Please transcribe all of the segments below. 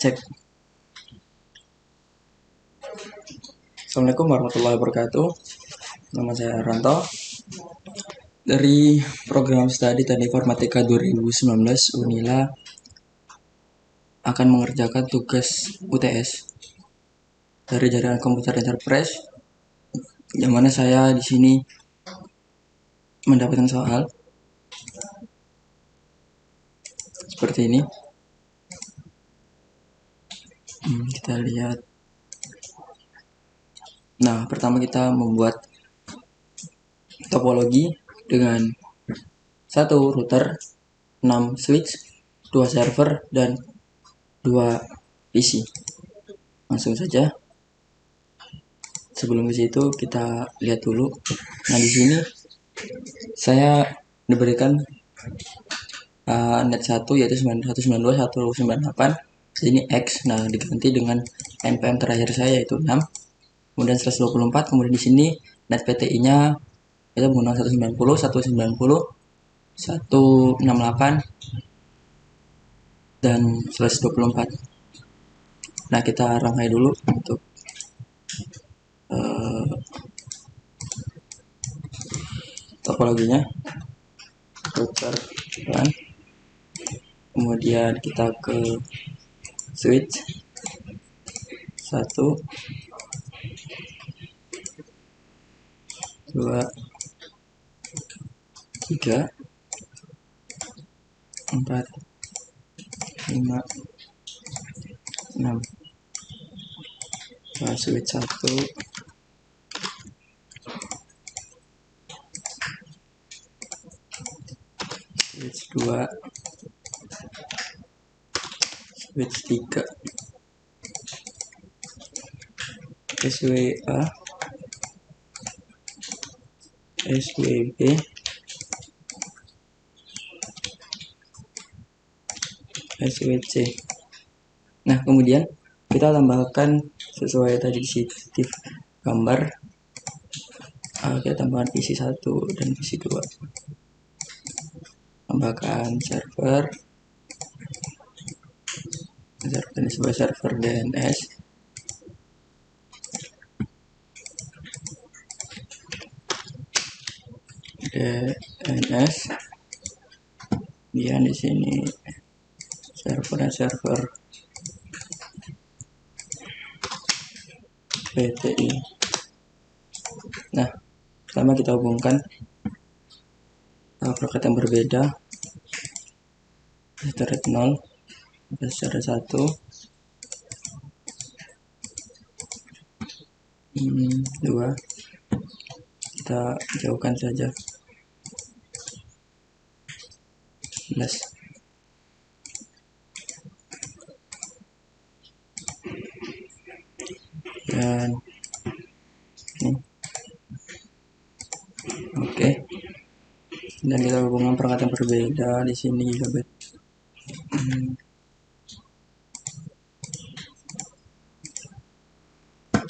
Cek. Assalamualaikum warahmatullahi wabarakatuh. Nama saya Ranto. Dari program studi Teknik Informatika 2019 Unila akan mengerjakan tugas UTS dari jaringan komputer enterprise, yang mana saya di sini mendapatkan soal seperti ini. Kita lihat. Nah, pertama kita membuat topologi dengan 1 router, 6 switch, 2 server, dan 2 PC. Langsung saja. Sebelum ke situ kita lihat dulu. Nah, di sini saya diberikan net 1 yaitu 192.198. Ini X. Nah, diganti dengan NPM terakhir saya yaitu 6. Kemudian 124. Kemudian di sini net PTI-nya itu menggunakan 190, 168 dan 124. Nah, kita rangkai dulu untuk topologinya. Router LAN. Kemudian kita ke switch 1, 2, 3, 4, 5, 6. Nah, switch 1, switch 2, switch 3, SWA, SWB, SWC. Nah, kemudian kita tambahkan sesuai tadi di gambar. Kita tambahkan PC 1 dan PC 2. Tambahkan server ini sebagai server DNS. Kemudian di sini server PTI. Nah, pertama kita hubungkan perangkat yang berbeda. Ethernet 0, Ethernet 1, 2. Kita jauhkan saja. Plus. Dan ini. Oke. Dan kita hubungkan perangkat yang berbeda di sini gigabit.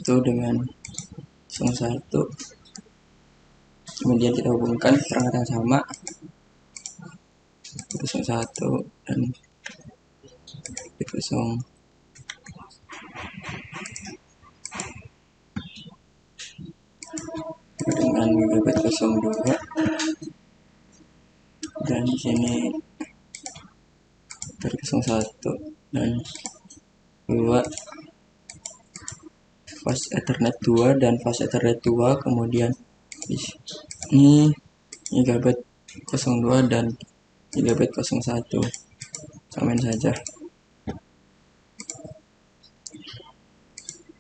Itu dengan 1. Kemudian kita hubungkan perangkat yang sama 1 dan 0 dengan gigabit 02. Dan di sini dari 01 dan 2 fast Ethernet 2 dan fast Ethernet 2. Kemudian di sini gigabit 02 dan gigabit 01. Samain saja.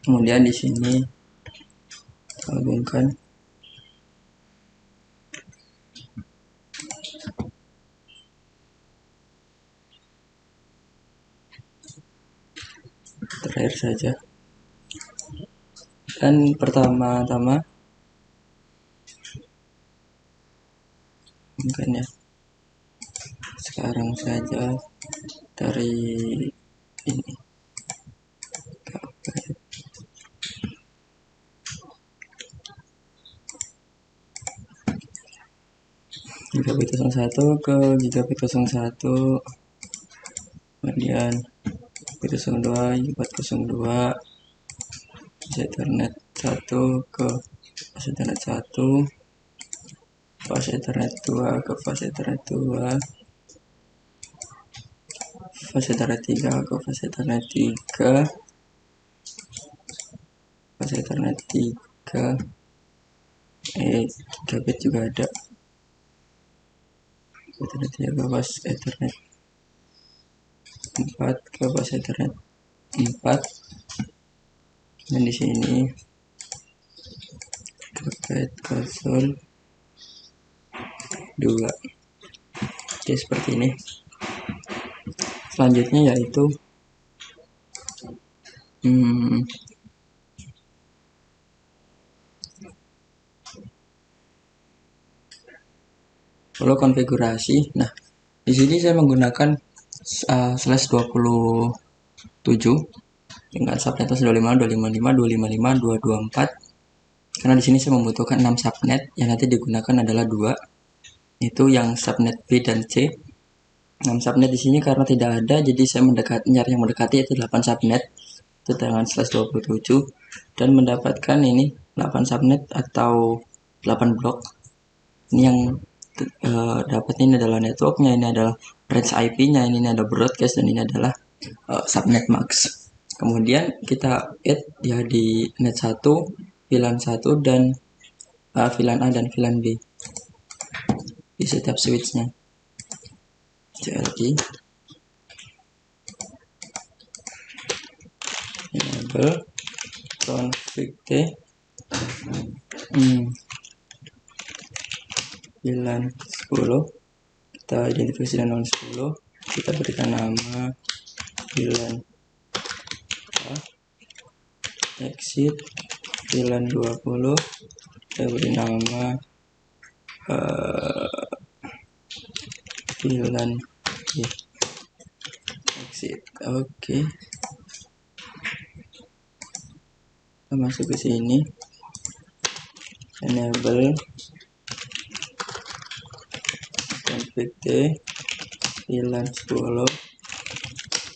Kemudian di sini hubungkan terakhir saja. Dan pertama-tama mungkin ya, sekarang saja dari ini gigabit 01 ke gigabit 01. Kemudian 402 402 fase Ethernet 1 ke fase Ethernet 1, fase Ethernet 2 ke fase Ethernet 2, fase Ethernet 3 ke fase Ethernet 3, fase Ethernet 3 gigabit juga ada, Ethernet 3 ke fase Ethernet 4 ke fase Ethernet 4, dan di sini terkait konsol 2. Oke, seperti ini. Selanjutnya yaitu kalau konfigurasi. Nah, di sini saya menggunakan /27 dengan subnet 255, 255, 255, 224. Karena di sini saya membutuhkan 6 subnet yang nanti digunakan adalah 2, itu yang subnet B dan C. 6 subnet di sini karena tidak ada, jadi saya nyari yang mendekati yaitu 8 subnet itu dengan /27 dan mendapatkan ini 8 subnet atau 8 blok. Ini yang dapat ini adalah networknya, ini adalah range IP-nya, ini ada broadcast, dan ini adalah subnet max. Kemudian kita add ya di net 1, VLAN 1 dan VLAN A dan VLAN B di setiap switchnya. CLI enable config T VLAN 10, kita identifikasi dengan 10, kita berikan nama VLAN A, exit VLAN 20, kita beri nama VLAN exit. Oke. Kita masuk ke sini, enable config T VLAN 10,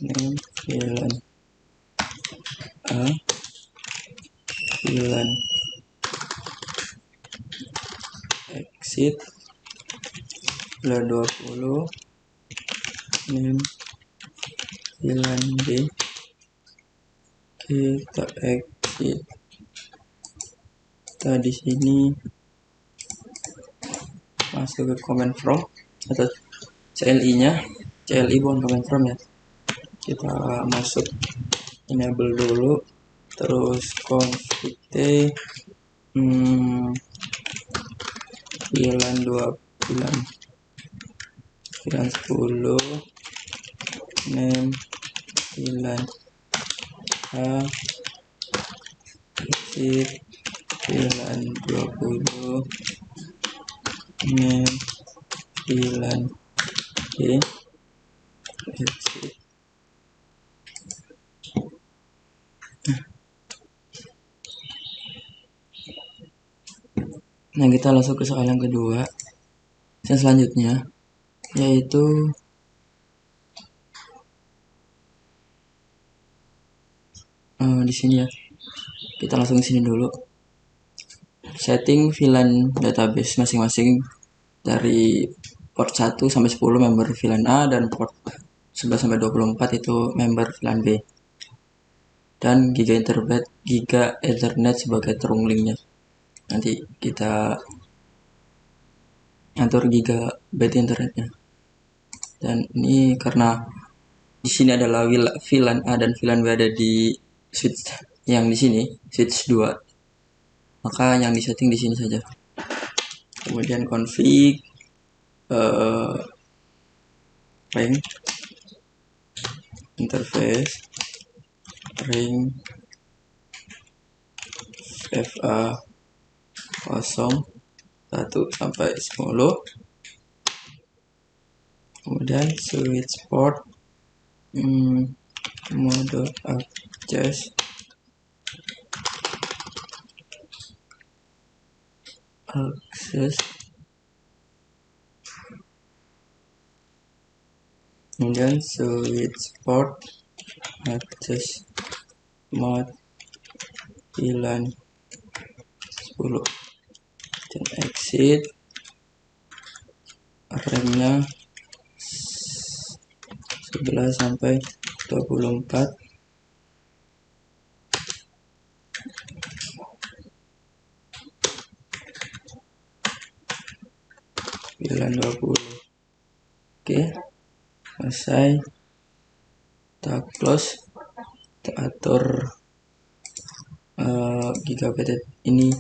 name VLAN A, VLAN exit VLAN 20, name VLAN B. Kita exit. Kita di sini masuk ke command prompt atau CLI-nya, CLI bukan command prompt ya. Kita masuk enable dulu, terus config T VLAN 2 VLAN 10, name VLAN A, exit VLAN 20, name VLAN B, exit. Nah, kita langsung ke soal yang kedua. Yang selanjutnya yaitu di sini ya. Kita langsung ke sini dulu. Setting VLAN database masing-masing dari port 1 sampai 10 member VLAN A dan port 11 sampai 24 itu member VLAN B. Dan giga Ethernet sebagai trunk linknya. Nanti kita atur gigabit internetnya. Dan ini karena di sini adalah VLAN A dan VLAN B ada di switch yang di sini, switch 2. Maka yang disetting di sini saja. Kemudian config ring interface ring FA 0 1 sampai 10. Kemudian switch port mode access kemudian switch port akses mod VLAN 10 dan exit RAM-nya 11 sampai 24. VLAN 20. Oke, selesai. Kita close, kita atur gigabit ini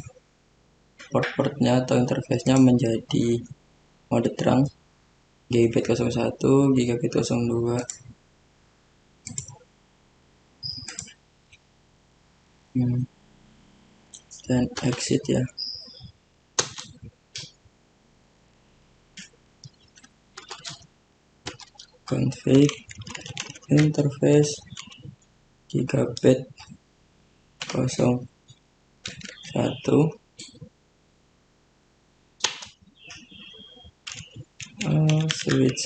port-portnya atau interface-nya menjadi mode terang, gigabit 01, gigabit 02. Dan exit ya. Config interface gigabit 01, switch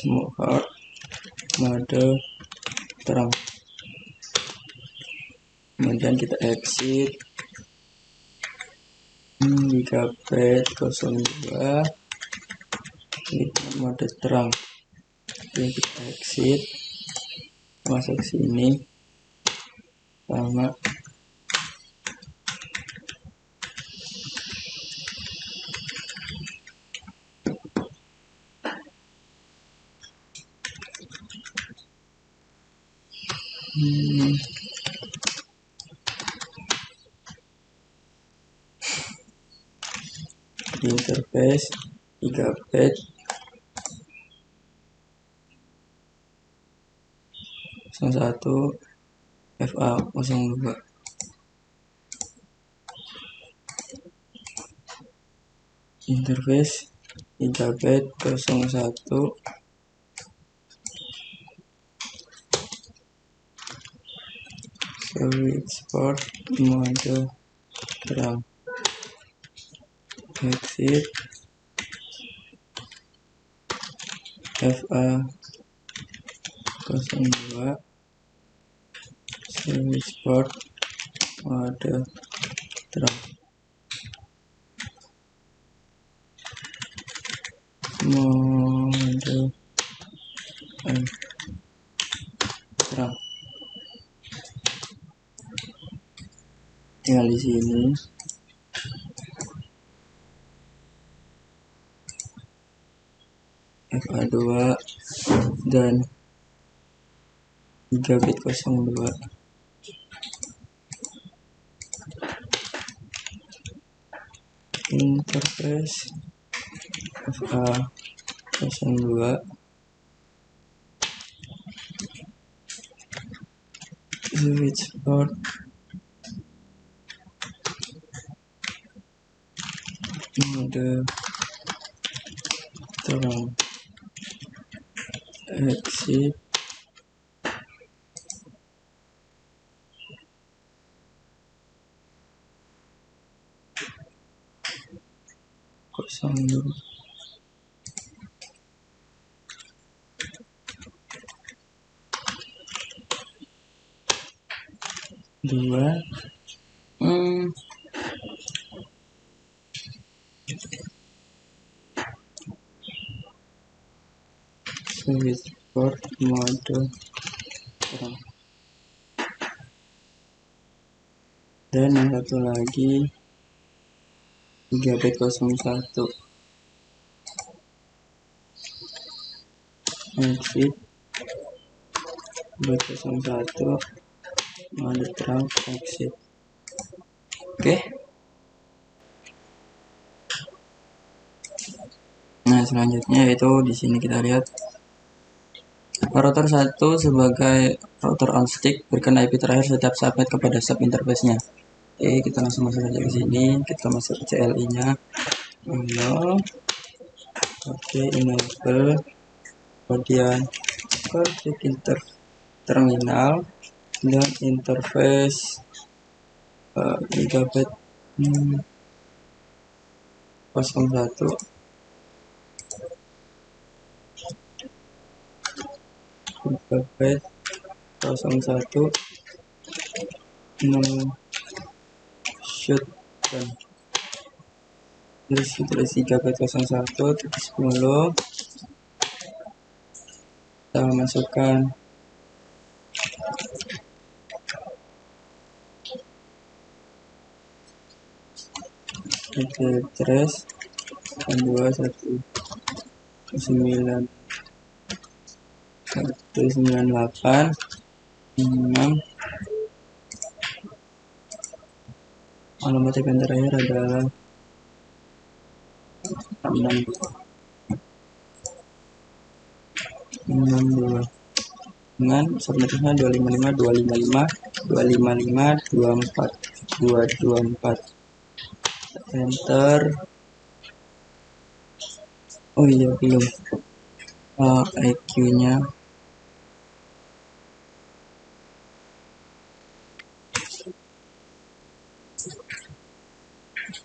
mode terang. Kemudian kita exit gigabit 02 mode terang. Oke, kita exit, masuk sini sama interface gigabit 01 FA02. Interface gigabit 01 switch port mode terang. Exit FA02 switch port mode terang. Mode terang. Tinggal di sini. FA2 dan gigabit 02. Interface FA02 switch port mode terang. Exit kosong dua switch port mode terang. Dan yang satu lagi gigabit 01. Exit gigabit 01 mode terang. Exit. Oke. Nah, selanjutnya yaitu di sini kita lihat router 1 sebagai router on stick berikan IP terakhir setiap subnet kepada sub interface-nya. Oke, kita langsung masuk saja ke sini. Kita masuk ke CLI-nya. Oke, enable. Kemudian config terminal dan interface gigabit 01 gigabit 01 6 shotgun. Terus tulis 3/01/10 kita masukkan oke, terus 198 6. Alamat yang terakhir adalah 62 dengan subnetnya 255 255 255 24 224. Enter. Oh iya, belum IQ nya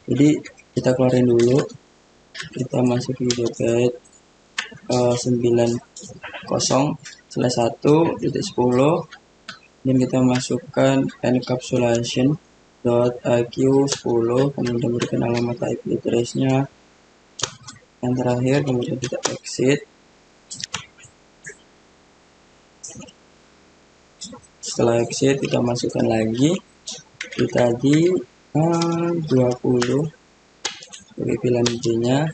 jadi kita keluarin dulu, kita masuk di dompet 90/1.10 dan kita masukkan encapsulation .iq 10, kemudian berikan alamat IP address-nya yang terakhir, kemudian kita exit. Setelah exit kita masukkan lagi di tadi 20 sebagai pilihan IG-nya.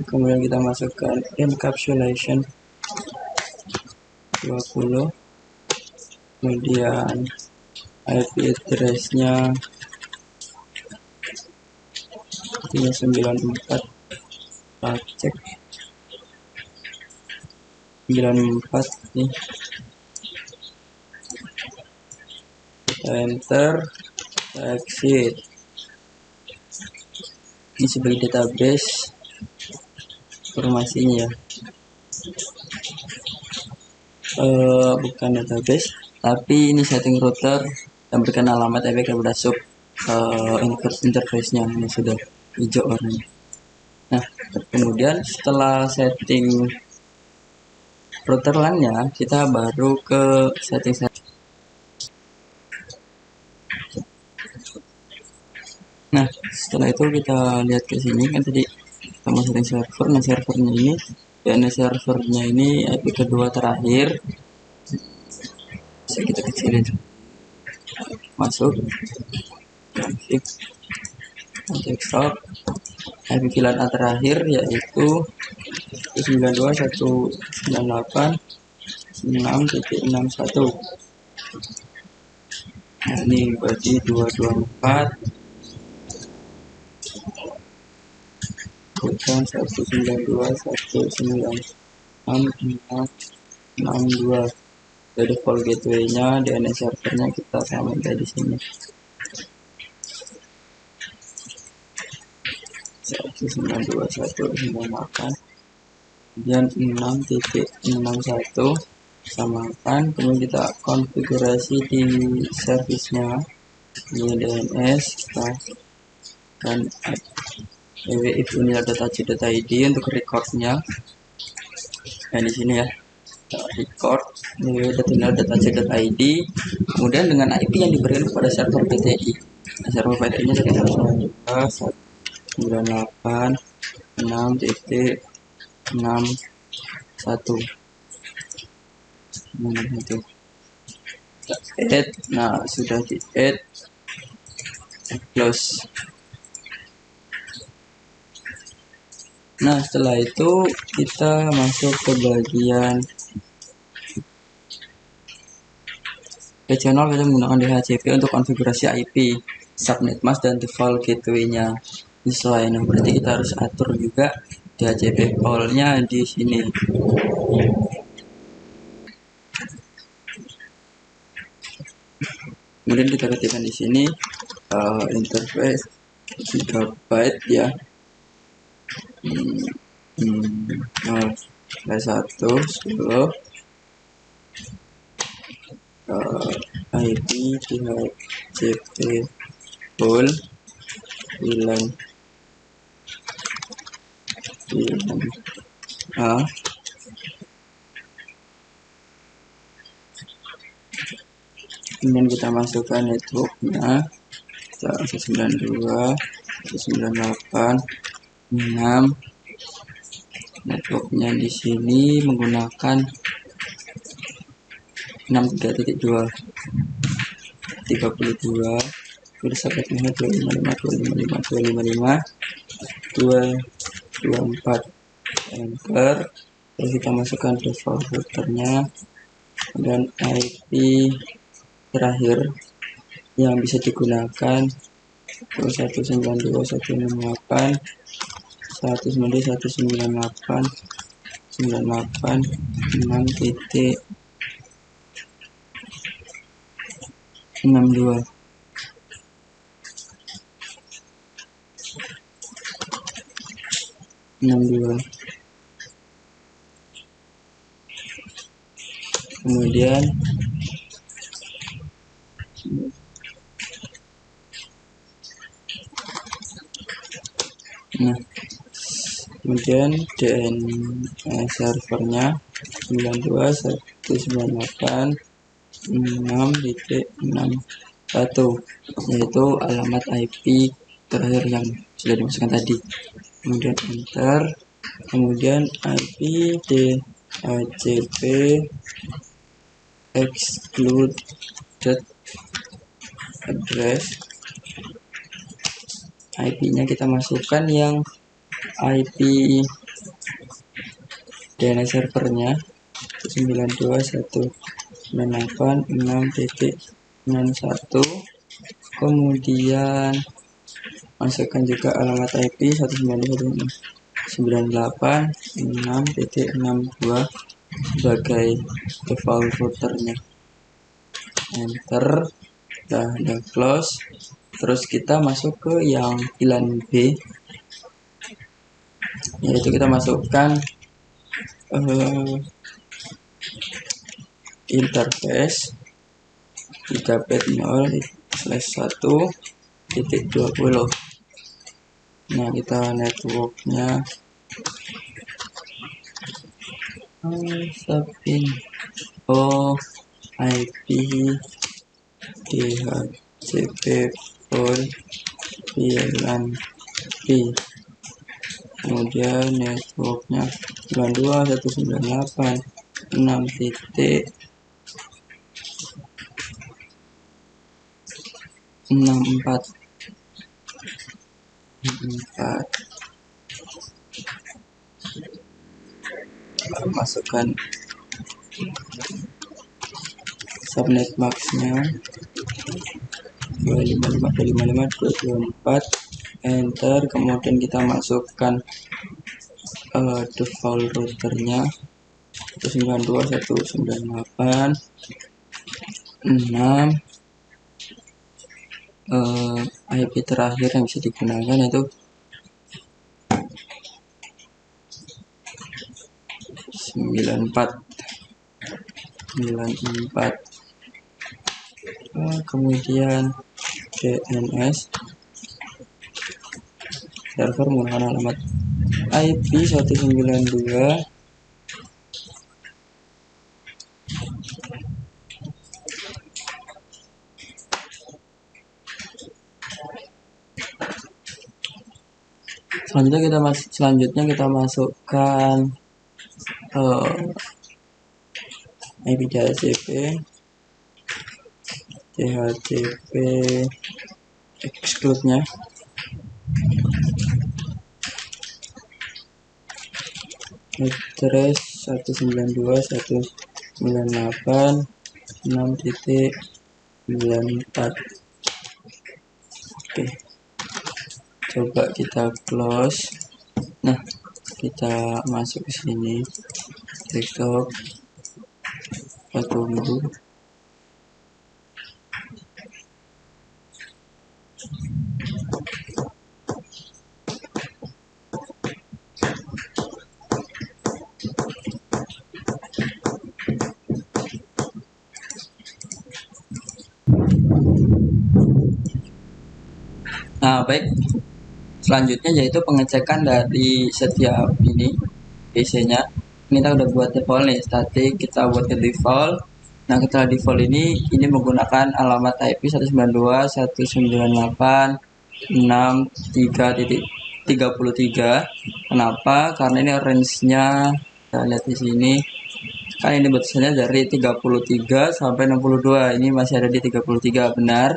Kemudian kita masukkan encapsulation 20, kemudian IP address-nya 94, cek 94 nih, kita enter, kita exit. Ini sebagai database informasinya ya, bukan database tapi ini setting router yang berikan alamat IP kepada sub interface-nya. Ini sudah hijau warnanya. Nah, kemudian setelah setting router LAN-nya, kita baru ke setting. Nah, setelah itu kita lihat ke sini kan tadi sama setting server. Nah, servernya ini DNS servernya ini IP kedua terakhir. Bisa kita kecilin. Masuk. Config. Desktop. IP VLAN A terakhir yaitu 192.168.6.61. Nah, ini berarti 224 bukan 192.196.62. Jadi default gateway-nya DNS servernya kita samain kayak di sini. 192.198, kemudian 6.61 samakan, kemudian kita konfigurasi di service-nya ini DNS, kita dan www.unila.ac.id untuk recordnya. Nah, di sini ya, record www.unila.ac.id, kemudian dengan IP yang diberikan kepada server PTI. Nah, server PTI-nya sekitar 98.6.61. Add. Nah, sudah di add, close. Nah, setelah itu kita masuk ke bagian channel. Kita menggunakan DHCP untuk konfigurasi IP, subnet mask dan default gateway-nya. Selain itu berarti kita harus atur juga DHCP call-nya di sini. Kemudian kita ketikkan di sini interface gigabyte ya. 110 IP DHCP full bilang A kemudian kita masukkan networknya 192 198 6. Networknya di sini menggunakan 63.2 32 bersabetnya 255 254 enter. Terus kita masukkan default routernya dan IP terakhir yang bisa digunakan 192.168 192.198 98 6.62. Kemudian DNS servernya 92.198.6.61 yaitu alamat IP terakhir yang sudah dimasukkan tadi. Kemudian enter, kemudian IP DHCP excluded address, IP-nya kita masukkan yang IP DNS servernya 92.198.6.61. Kemudian masukkan juga alamat IP 192.198.6.62 sebagai default routernya. Enter, udah close. Terus kita masuk ke yang VLAN B, yaitu kita masukkan interface 3.0/1.20. Nah, kita networknya IP DHCP for VLAN B. Kemudian networknya 92.168.6.64. Masukkan subnet maxnya 255.254, enter. Kemudian kita masukkan default routernya 192.198.6. IP terakhir yang bisa digunakan yaitu 94. Kemudian DNS server menggunakan alamat IP 192. Selanjutnya kita masukkan IP DHCP exclude-nya address 192.198.6.94. Oke, coba kita close. Nah, kita masuk ke sini, desktop, kita tunggu. Nah, baik. Selanjutnya yaitu pengecekan dari setiap ini PC-nya. Ini kita udah buat default nih, static, kita buat ke default. Nah, setelah default ini menggunakan alamat IP 192.198.63.33. Kenapa? Karena ini range-nya, kita lihat di sini. Kan ini batasannya dari 33 sampai 62. Ini masih ada di 33, benar.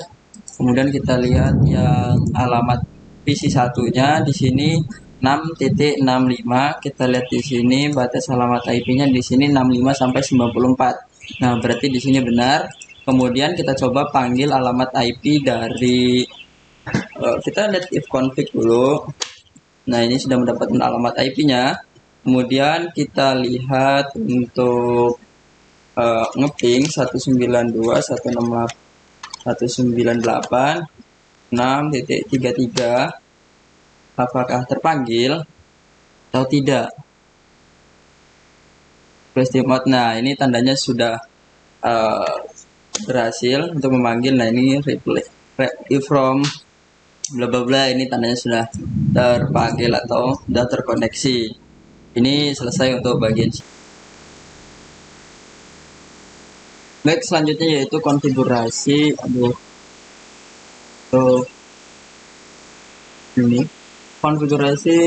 Kemudian kita lihat yang alamat PC satunya di sini 6.65. Kita lihat di sini batas alamat IP-nya di sini 65 sampai 94. Nah, berarti di sini benar. Kemudian kita coba panggil alamat IP dari kita lihat if config dulu. Nah, ini sudah mendapatkan alamat IP-nya. Kemudian kita lihat untuk ngeping 192.168.6.33 apakah terpanggil atau tidak. Question mark. Nah, ini tandanya sudah berhasil untuk memanggil. Nah, ini reply from bla bla bla, ini tandanya sudah terpanggil atau sudah terkoneksi. Ini selesai untuk bagian. Baik, selanjutnya yaitu konfigurasi. Ini konfigurasi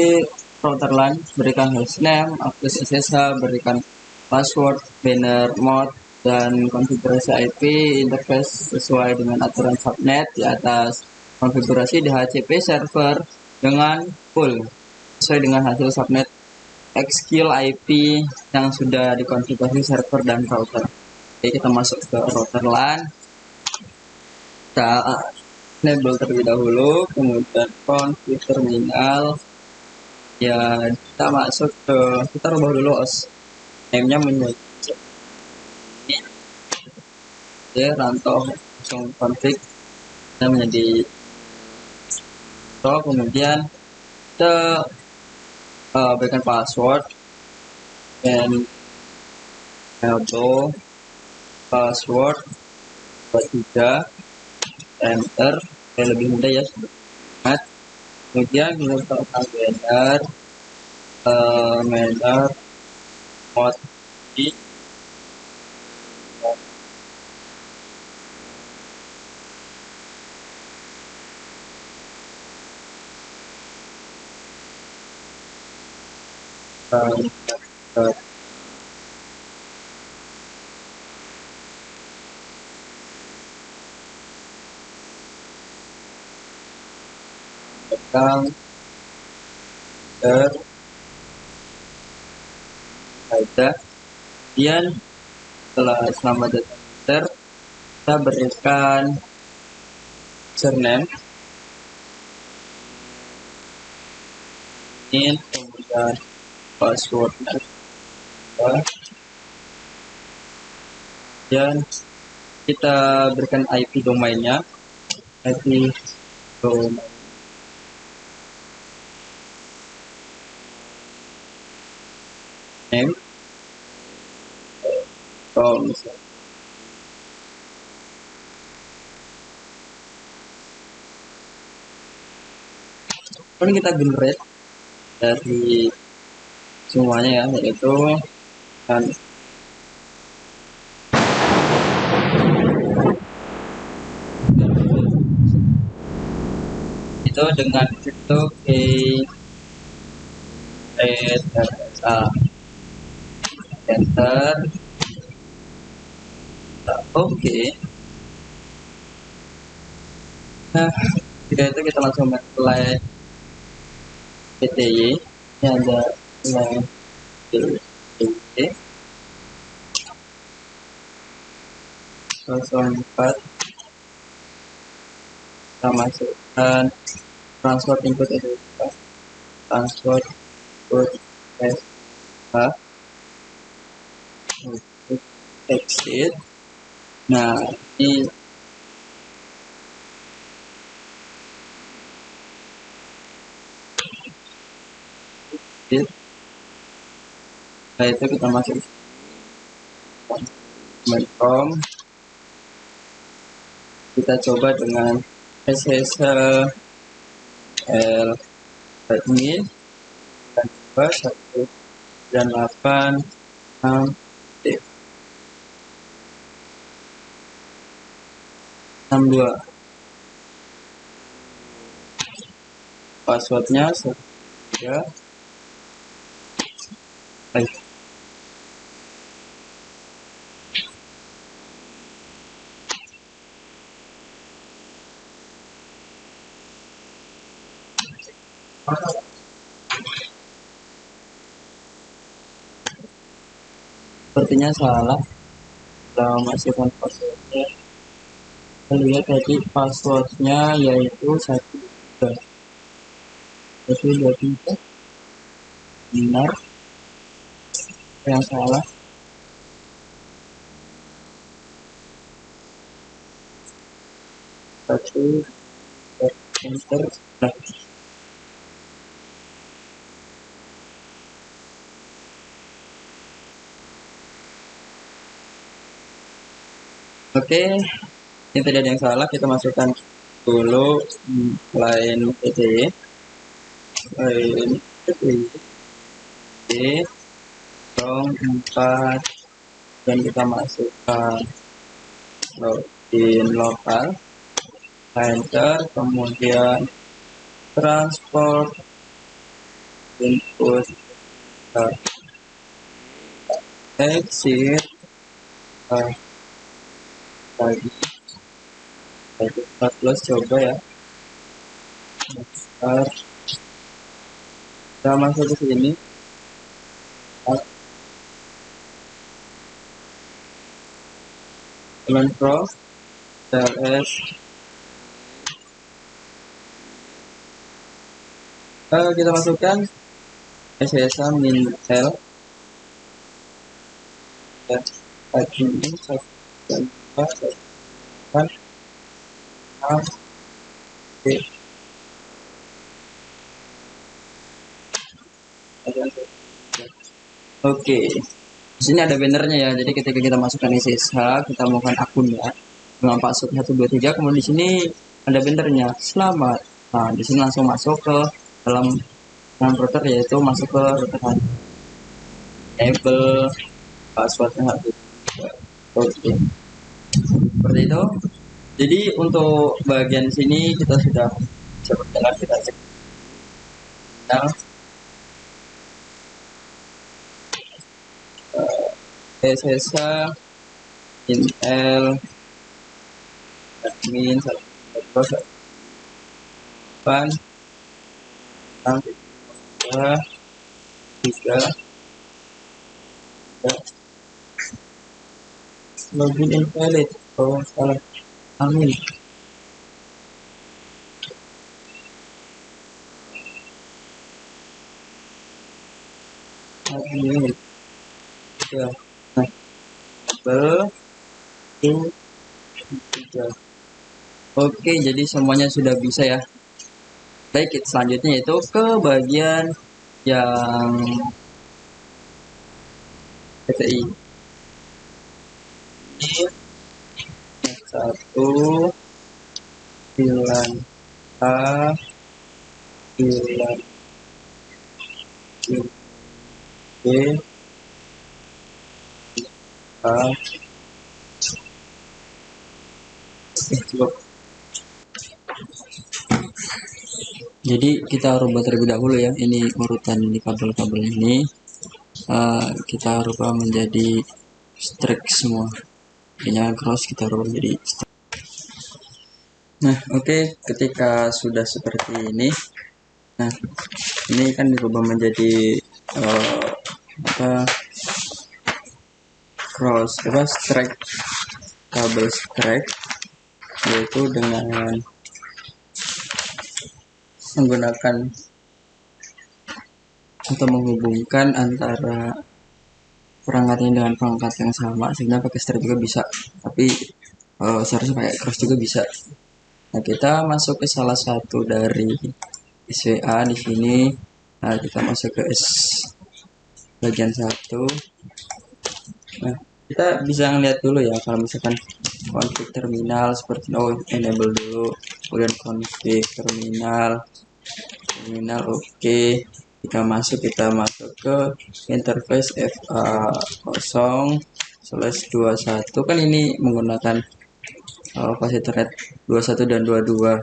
router LAN, berikan hostname, akses SSH, berikan password, banner mode, dan konfigurasi IP interface sesuai dengan aturan subnet di atas. Konfigurasi DHCP server dengan full sesuai dengan hasil subnet xKill IP yang sudah dikonfigurasi server dan router. Oke, kita masuk ke router LAN. Kita enable terlebih dahulu, kemudian config terminal. Ya, kita masuk ke, kita rubah dulu OS name-nya menjadi ini. Oke, rantau langsung config kita menjadi so, kemudian kita berikan password dan enable password 23 enter, lebih mudah ya. Kemudian kita letakkan banner mode di ada. Kemudian setelah selama data kita berikan username, kemudian password, dan kita berikan IP domainnya, IP domain name, kemudian kita generate dari semuanya ya, yaitu dan itu dengan crypto key enter. Oke. Nah, jika itu kita langsung apply PTY. Ini ada PTY 04. Kita masukkan transfer input identitas, transfer input SH, exit. Nah, ini setelah itu kita masuk com, kita coba dengan SSL admin dan coba 1 dan 8 6 62. Passwordnya ya. Baik. Sepertinya salah. Kita masukkan passwordnya. Kita lihat tadi passwordnya yaitu 123. Benar. Yang salah. Satu. Enter. Nah. Oke, ini tadi ada yang salah, kita masukkan dulu line PTY, line PTY, 4, dan kita masukkan login lokal, enter, kemudian transport input, exit, lagi 14 coba ya. Kita masuk ke sini. Command Pro, CLS. Kita masukkan SSA min L. Dan lagi ini Oke, di sini ada bannernya ya. Jadi ketika kita masukkan SSH, kita melakukan akun ya dengan password 123. Kemudian di sini ada bannernya selamat. Nah, di sini langsung masuk ke dalam router, yaitu masuk ke router enable passwordnya 123. Oke, seperti itu. Jadi untuk bagian sini kita sudah bisa berjalan, kita cek. Nah, SSH Intel admin 1.8 3 login invalid. Oh salah, amin. Admin ya. Nah, oke, jadi semuanya sudah bisa ya. Baik, selanjutnya itu ke bagian yang PTI. Satu bilan A bilan B A. Jadi kita rubah terlebih dahulu ya. Ini urutan di kabel-kabel ini kita rubah menjadi strike semua. Ini cross kita rubah menjadi strike. Nah, oke, ketika sudah seperti ini, nah ini kan dirubah menjadi cross strike, kabel strike, yaitu dengan menggunakan atau menghubungkan antara perangkatnya dengan perangkat yang sama, sehingga pakai strike juga bisa, tapi seharusnya pakai cross juga bisa. Nah, kita masuk ke salah satu dari SWA di sini. Nah, kita masuk ke bagian 1. Nah, kita bisa ngeliat dulu ya, kalau misalkan config terminal seperti enable dulu, kemudian config terminal oke. Kita masuk ke interface FA0/21, kan ini menggunakan pas Ethernet 21 dan 22.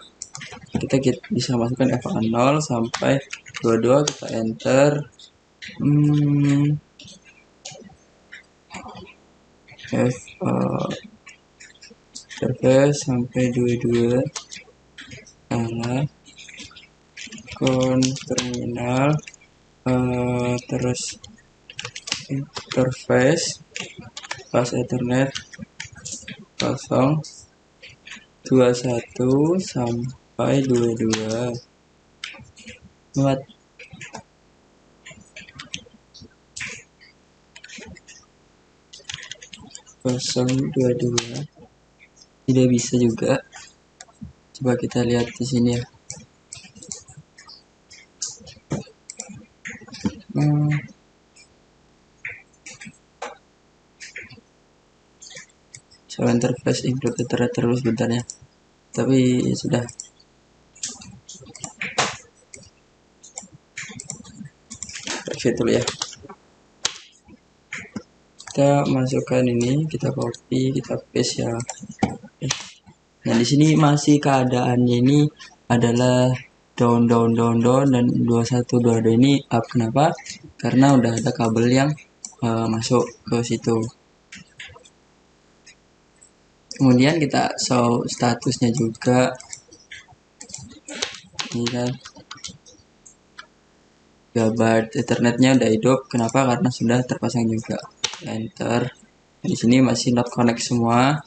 Kita bisa masukkan FA 0 sampai 22, kita enter. FA interface sampai 22, nyala terminal, terus interface pas Ethernet 0 21 sampai 22. Buat 022 tidak bisa juga. Coba kita lihat di sini ya. So interface include Ethernet terus bentar ya. Tapi sudah. Exit dulu ya. Kita masukkan ini, kita copy, kita paste ya. Nah di sini masih keadaannya ini adalah down dan 2122 ini up. Kenapa? Karena udah ada kabel yang masuk ke situ. Kemudian kita show statusnya juga. Ini kan Gabart Ethernetnya udah hidup. Kenapa? Karena sudah terpasang juga. Enter. Di sini masih not connect semua.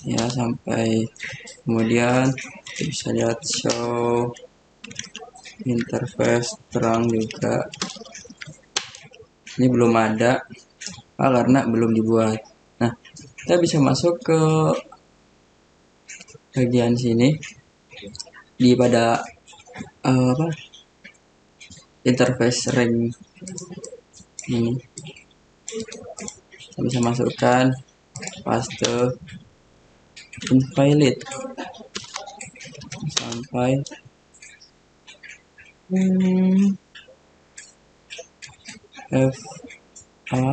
Ya sampai kemudian bisa lihat show interface terang juga. Ini belum ada karena belum dibuat. Nah kita bisa masuk ke bagian sini di pada interface ring ini. Kita bisa masukkan paste invalid sampai FA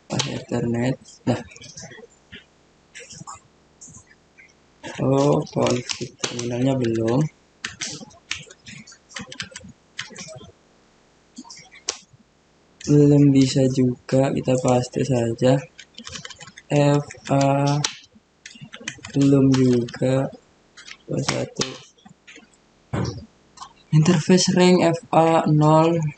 pas Ethernet. Nah config terminalnya belum. Bisa juga, kita paste saja FA belum juga 21. Interface ring FA 021.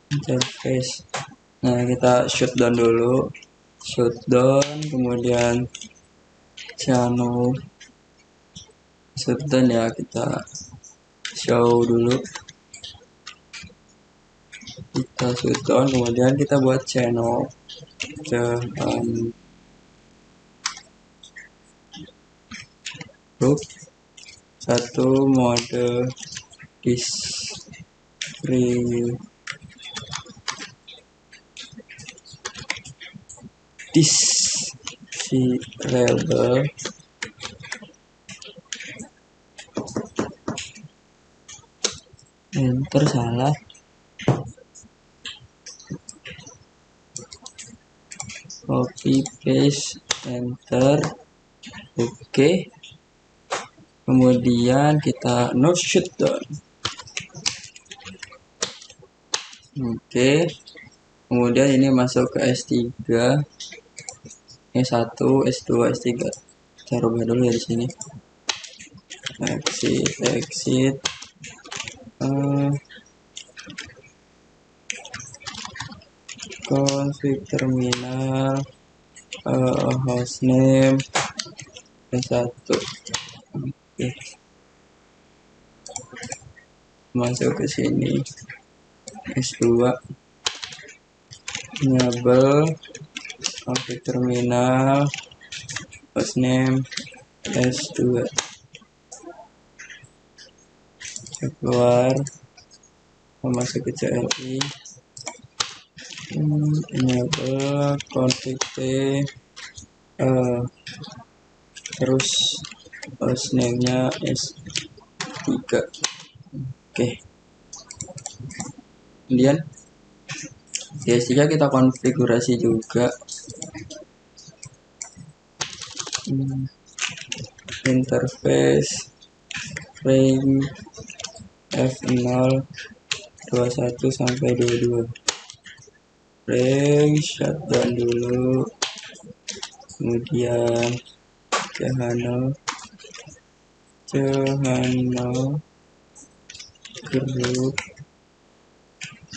Interface. Nah kita shutdown dulu, kemudian channel shutdown ya, kita show dulu, kita shutdown, kemudian kita buat channel group 1 mode desirable enter, salah, copy paste enter, oke. Kemudian kita no shutdown, oke. Kemudian ini masuk ke S3, S1, S2, S3. Kita rubah dulu ya di sini. Exit. Config terminal, hostname S1. Oke. Masuk ke sini. S2. Enable config terminal, hostname S2. Keluar, masuk ke CLI, enable config T, terus hostname nya S3. Oke. Kemudian CSI kita konfigurasi juga interface range F0 21 sampai 22. Range shutdown dulu, kemudian channel group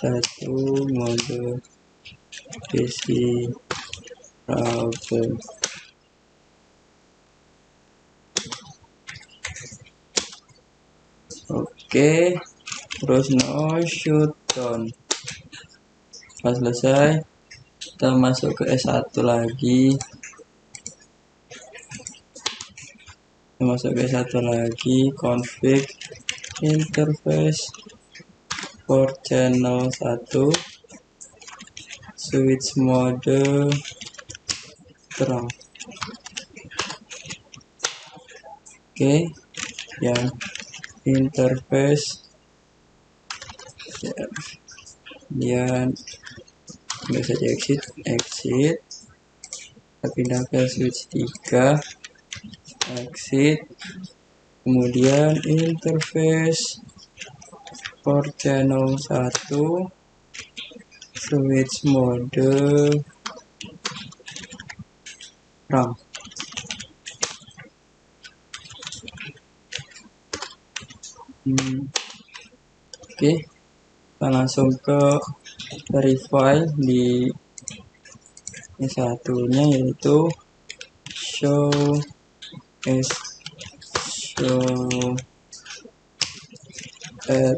1 mode PC router. Oke, terus no shutdown. Setelah selesai, kita masuk ke S1 lagi. Config interface for channel 1, switch mode terang. Oke, yang interface kemudian nggak saja exit, kita pindah ke switch 3, exit, kemudian interface for channel 1, switch mode RAM. Oke, kita langsung ke verify di satunya, yaitu show at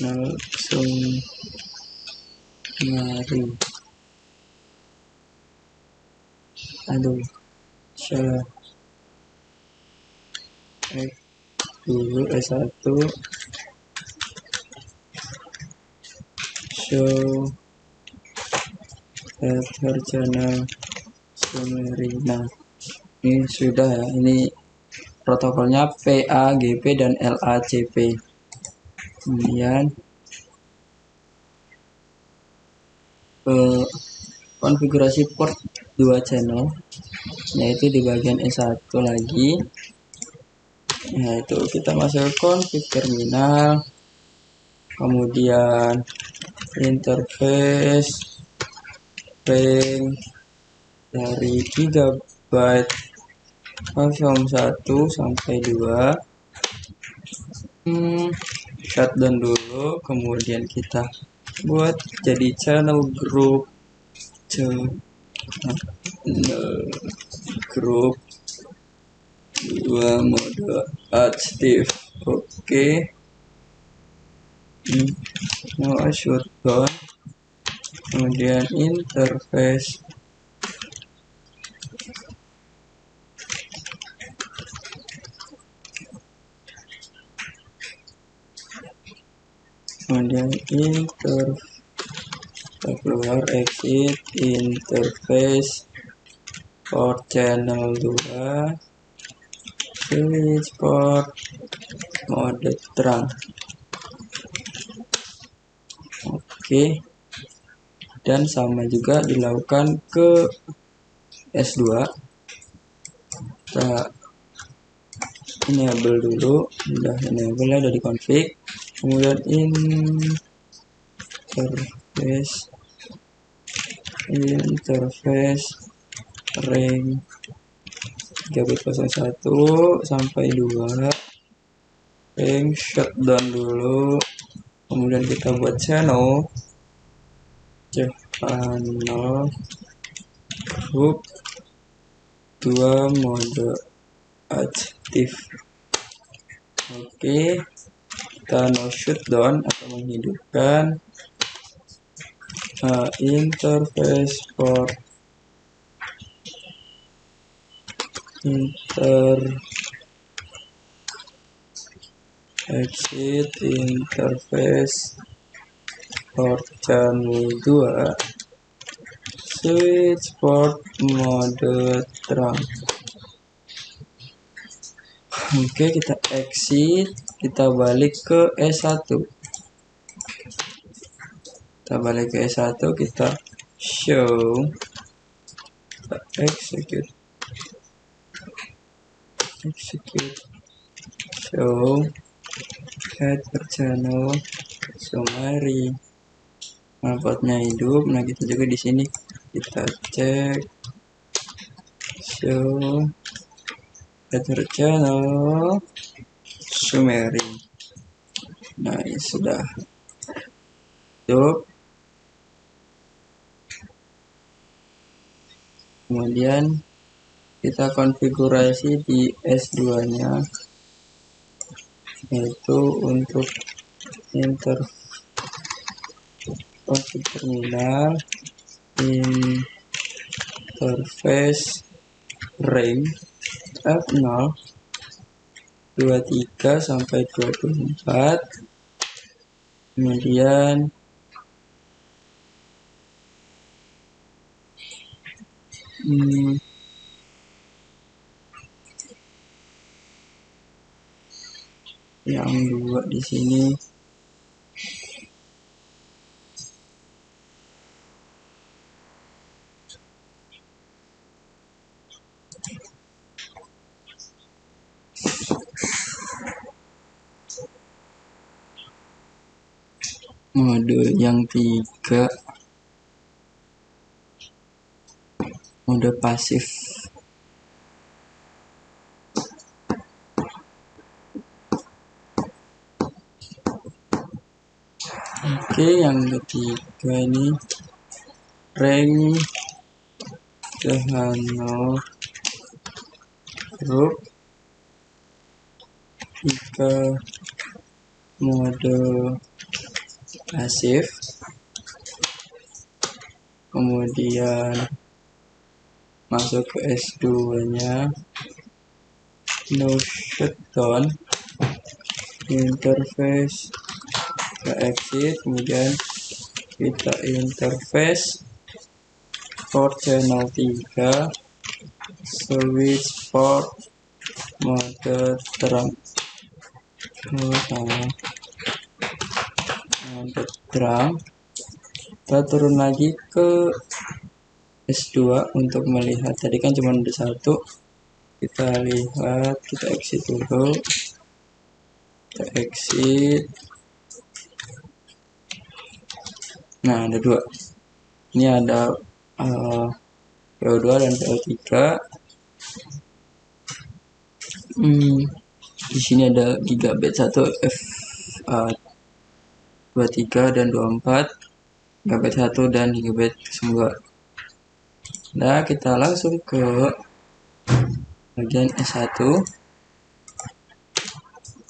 langsung mari dulu S1 show header channel summary. Nah, ini sudah ya, ini protokolnya PAGP dan LACP. Kemudian konfigurasi port 2 channel, yaitu di bagian S1 lagi, yaitu kita masuk ke config terminal, kemudian interface range dari GB 01 sampai 2, shutdown dulu, kemudian kita buat jadi channel group 2 mode aktif. Oke, no shutdown, kemudian interface keluar, exit, interface for channel 2, switch port mode terang. Oke, dan sama juga dilakukan ke S2. Kita enable dulu, udah enable, udah di config, kemudian interface range GB 01 sampai 2, range shutdown dulu, kemudian kita buat channel group 2 mode aktif. Oke, kita no shutdown atau menghidupkan interface for exit, interface for channel 2, switch port mode terang. Oke, kita exit, kita balik ke E1. Kita balik ke E1, kita show, kita execute, show, add per channel, summary, knalpotnya hidup. Nah, kita juga di sini kita cek, show, add per channel, summary. Nah, ini sudah hidup. Kemudian kita konfigurasi di S2 nya, yaitu untuk konfig terminal, interface range F0 23 sampai 24. Kemudian yang dua di sini mode yang 3, mode pasif. Oke, yang ketiga ini rank Dehano group 3, mode pasif. Kemudian masuk ke S2 nya, no shutdown, interface, kita exit, kemudian kita interface port channel 3, switch port mode terang, mode terang. Kita turun lagi ke S2 untuk melihat, tadi kan cuma ada satu, kita lihat, kita exit dulu, kita exit. Nah, ada dua, ini ada PO2 dan PO3. Di sini ada gigabit 1 F23 dan 24, gigabit 1 dan gigabit 2. Nah, kita langsung ke bagian S1,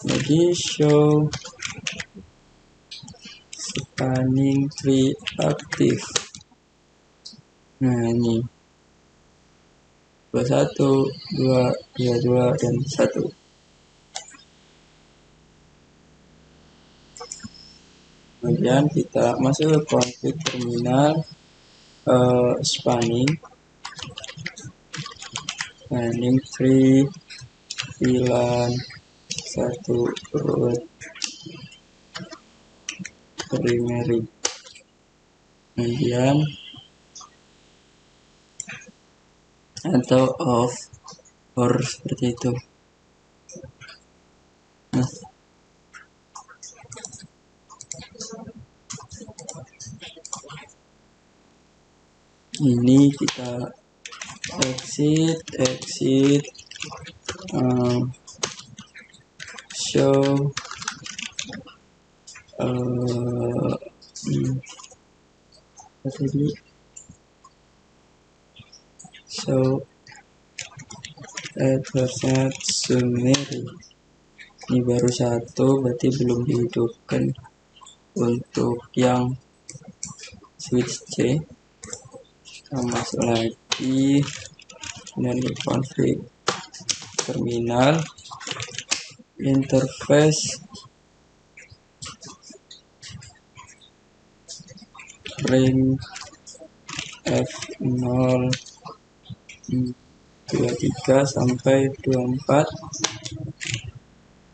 lagi show spanning tree aktif. Nah, ini 21, 2, 22, dan 1. Kemudian kita masuk ke config terminal, spanning tree VLAN 1 root primary. Kemudian atau off or seperti itu. Nah, ini kita exit, show tadi show harusnya summary. Ini baru satu, berarti belum dihidupkan. Untuk yang switch C, kita masuk lagi dan di config terminal, interface ring F0 23 sampai 24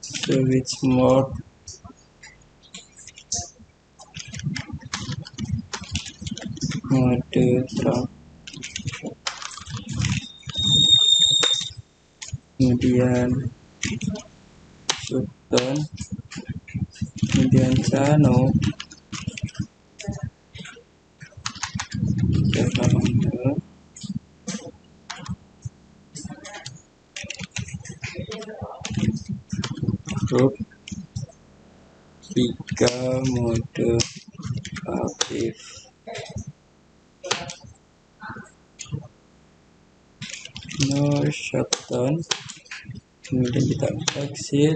switch mode mode terang, kemudian shutdown, kemudian channel grup 3 mode aktif, no shutdown, kemudian kita exit,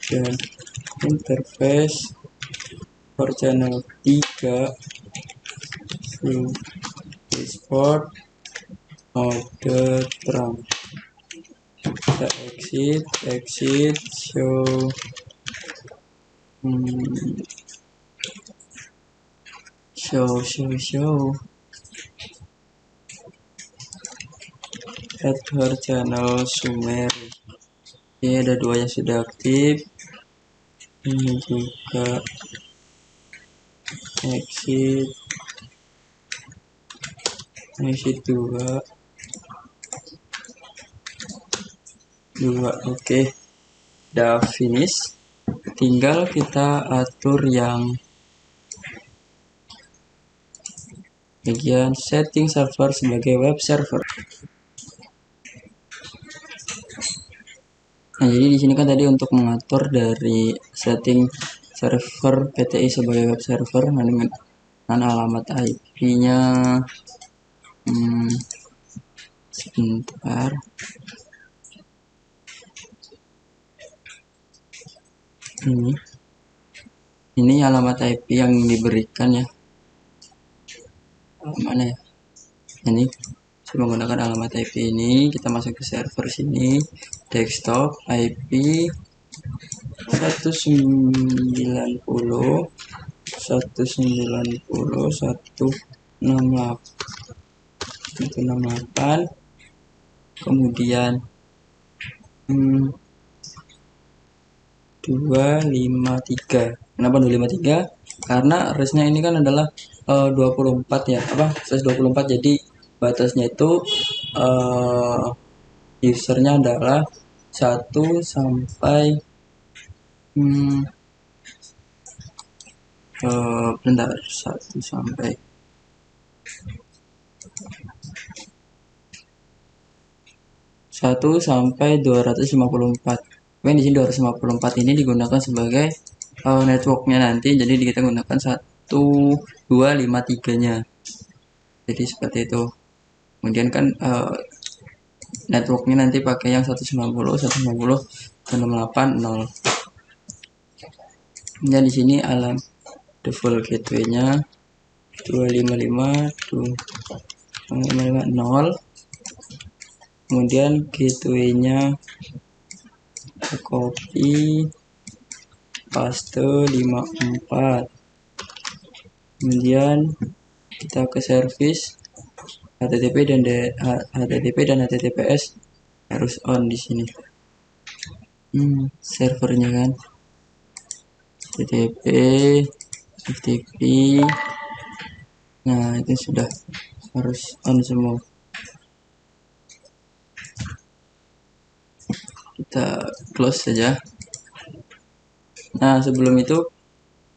dan interface for channel 3 full export mode terang. Kita exit show add her channel summary. Ini ada 2 yang sudah aktif, ini juga exit 2. Oke, udah finish, tinggal kita atur yang bagian setting server sebagai web server. Nah, jadi di sini kan tadi untuk mengatur dari setting server PTI sebagai web server dengan alamat IP-nya sebentar. Ini alamat IP yang diberikan ya. Mana ya? Ini saya menggunakan alamat IP ini, kita masuk ke server sini, desktop IP 190.168, kemudian 253. Kenapa 253? Karena REST-nya ini kan adalah 24 ya, 124, jadi batasnya itu usernya adalah 1 sampai bentar, 1 sampai 254. Di sini 254 ini digunakan sebagai networknya nanti, jadi kita gunakan 1253-nya. Jadi seperti itu. Kemudian kan networknya nanti pakai yang 190.190.168.0. Dan di sini alam default gateway-nya 255.255.0. Kemudian gateway-nya copy paste 54. Kemudian kita ke service HTTP dan HTTPS harus on di sini. Servernya kan HTTP, FTP. Nah, itu sudah harus on semua. Kita close saja. Nah, sebelum itu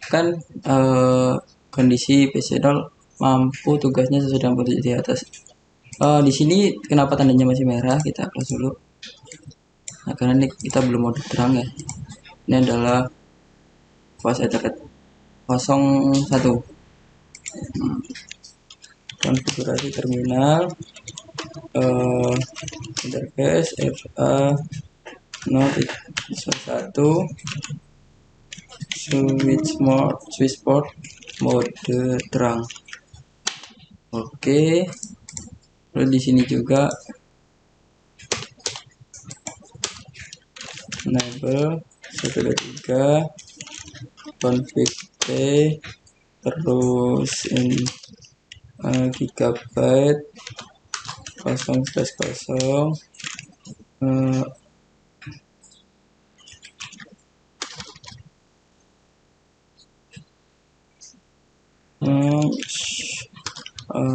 kan kondisi PC0 mampu tugasnya sesuai dengan posisi di atas. Di sini kenapa tandanya masih merah? Kita close dulu. Nah, karena ini kita belum mode terang ya. Ini adalah fase ethernet 01. Konfigurasi terminal, interface FA 0.1, switch port mode terang. Oke. Lalu di sini juga enable 123 config t terus gigabyte 0/0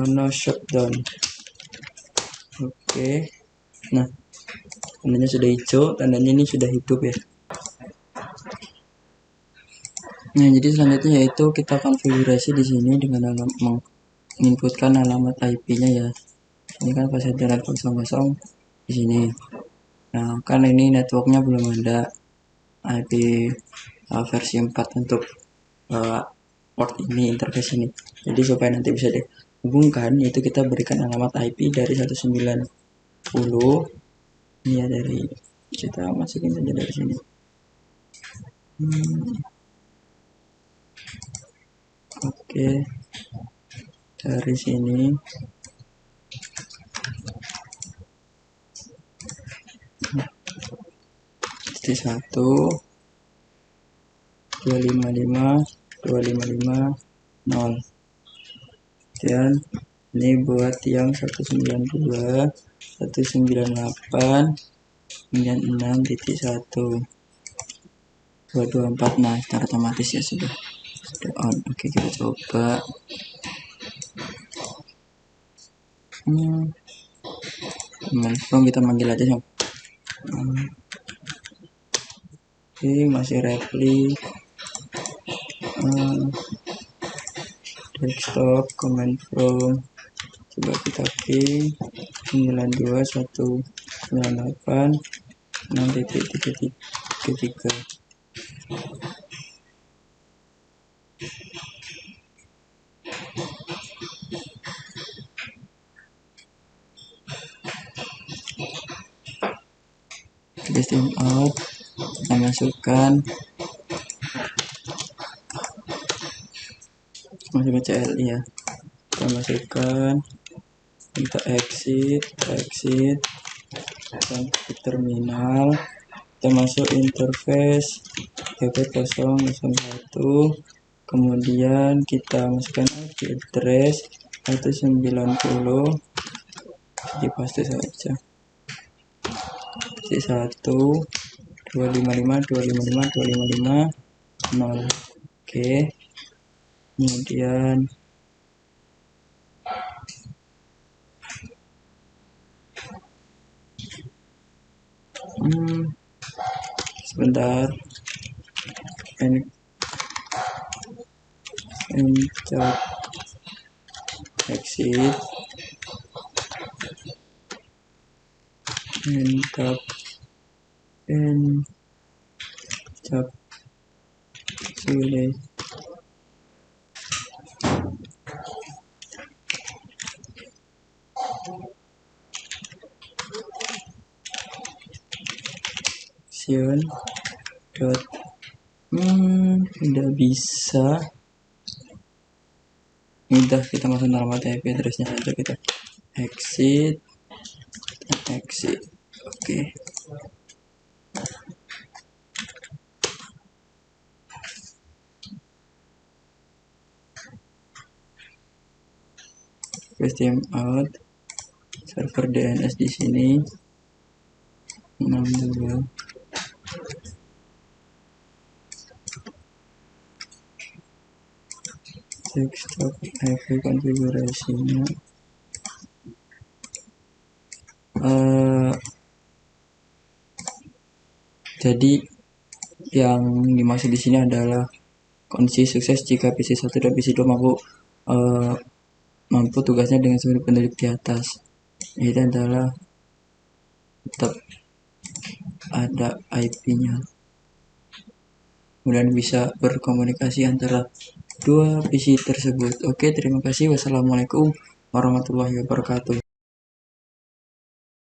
no shutdown. Oke. Nah, tandanya sudah hijau, tandanya ini sudah hidup ya. Nah, jadi selanjutnya yaitu kita konfigurasi di sini dengan menginputkan alamat IP-nya ya. Ini kan pas jalan 00 di sini. Nah, kan ini networknya belum ada IP versi 4 untuk port ini, interface ini. Jadi supaya nanti bisa dihubungkan, yaitu kita berikan alamat IP dari 190. Ini ya, dari kita masukin saja dari sini. Oke, dari sini di 1.255.255.0. Dan ini buat yang 192.198.6.1 224. Nah, secara otomatis ya sudah on. Oke, kita coba. Langsung kita manggil aja. Oke, masih repli. Desktop command from, coba kita ping 92.198.6.3. Kita steam out, kita masukkan ke CLI ya, kita masukkan, kita exit dan ke terminal, kita masuk interface PP001, kemudian kita masukkan IP address 190, dipaste saja 1.255.255.255.0. Oke, kemudian sebentar, enter exit, enter sudah. Tidak bisa. Udah, kita masuk alamat IP addressnya saja, kita exit. Oke. Steam out, server DNS di sini 62. Desktop IP konfigurasinya jadi yang dimaksud di sini adalah kondisi sukses jika PC1 dan PC2 mampu tugasnya dengan seluruh penduduk di atas. Ini adalah tetap ada IP-nya, kemudian bisa berkomunikasi antara dua PC tersebut. Oke, terima kasih. Wassalamualaikum warahmatullahi wabarakatuh.